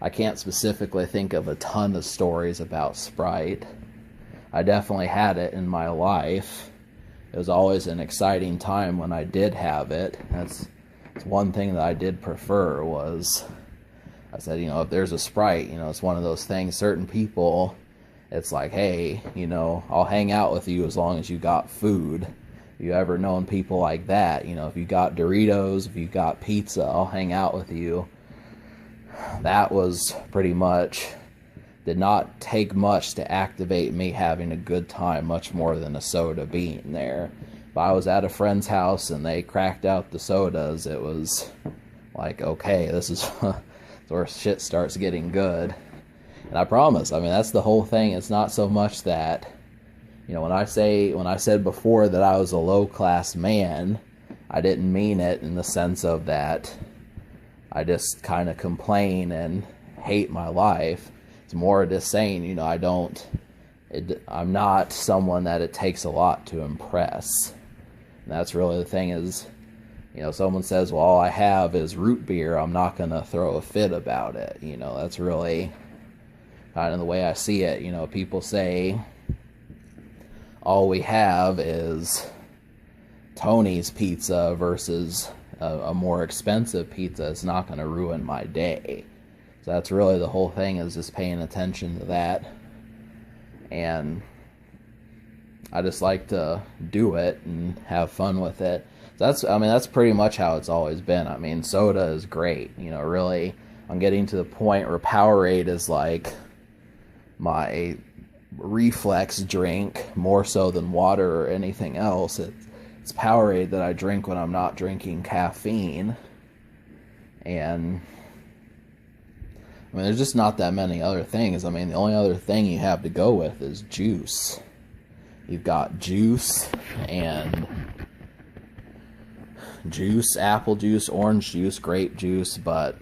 I can't specifically think of a ton of stories about Sprite. I definitely had it in my life. It was always an exciting time when I did have it. That's one thing that I did prefer was, I said, if there's a Sprite, it's one of those things, certain people, it's like, hey, I'll hang out with you as long as you got food. If you ever known people like that, if you got Doritos, if you got pizza, I'll hang out with you. That was pretty much, did not take much to activate me having a good time, much more than a soda being there. If I was at a friend's house and they cracked out the sodas, it was like, okay, this is where shit starts getting good. And I promise, that's the whole thing. It's not so much that, when I said before that I was a low-class man, I didn't mean it in the sense of that I just kind of complain and hate my life. It's more just saying, I'm not someone that it takes a lot to impress. And that's really the thing is, someone says, well, all I have is root beer, I'm not going to throw a fit about it. That's really kind of the way I see it. People say, all we have is Tony's pizza versus a more expensive pizza. It's not going to ruin my day. So that's really the whole thing, is just paying attention to that. And I just like to do it and have fun with it. So that's pretty much how it's always been. Soda is great. Really, I'm getting to the point where Powerade is like my reflex drink more so than water or anything else. It's Powerade that I drink when I'm not drinking caffeine. And there's just not that many other things. The only other thing you have to go with is juice. You've got juice and juice, apple juice, orange juice, grape juice, but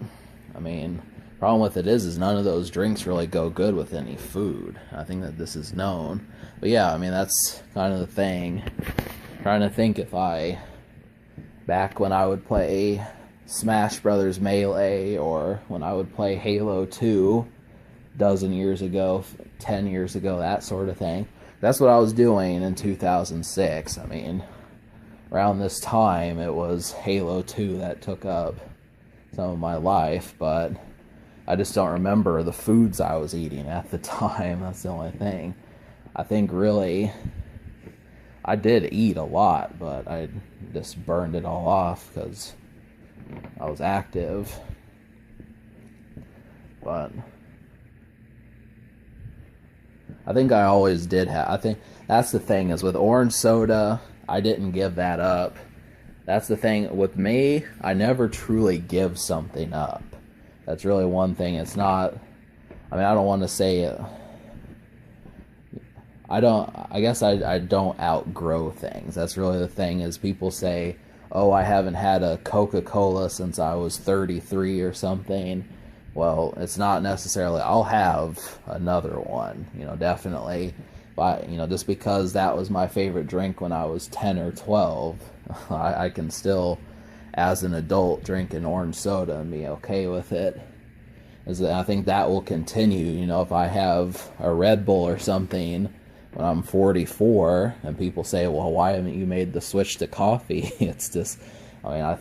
problem with it is none of those drinks really go good with any food. I think that this is known. But yeah, that's kind of the thing. I'm trying to think if back when I would play Smash Brothers Melee, or when I would play Halo 2 a dozen years ago, 10 years ago, that sort of thing. That's what I was doing in 2006. Around this time, it was Halo 2 that took up some of my life, but I just don't remember the foods I was eating at the time. That's the only thing. I think really I did eat a lot, but I just burned it all off because I was active. But I think I always did have, I think that's the thing, is with orange soda, I didn't give that up. That's the thing with me, I never truly give something up. That's really one thing. It's not, I don't want to say it. I guess I don't outgrow things. That's really the thing, is people say, oh, I haven't had a Coca-Cola since I was 33 or something. Well, it's not necessarily, I'll have another one, definitely. But, just because that was my favorite drink when I was 10 or 12, I can still, as an adult, drink an orange soda and be okay with it. I think that will continue. If I have a Red Bull or something when I'm 44, and people say, well, why haven't you made the switch to coffee? It's just, I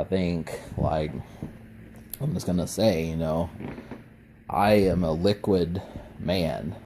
think, like, I'm just gonna say, I am a liquid man.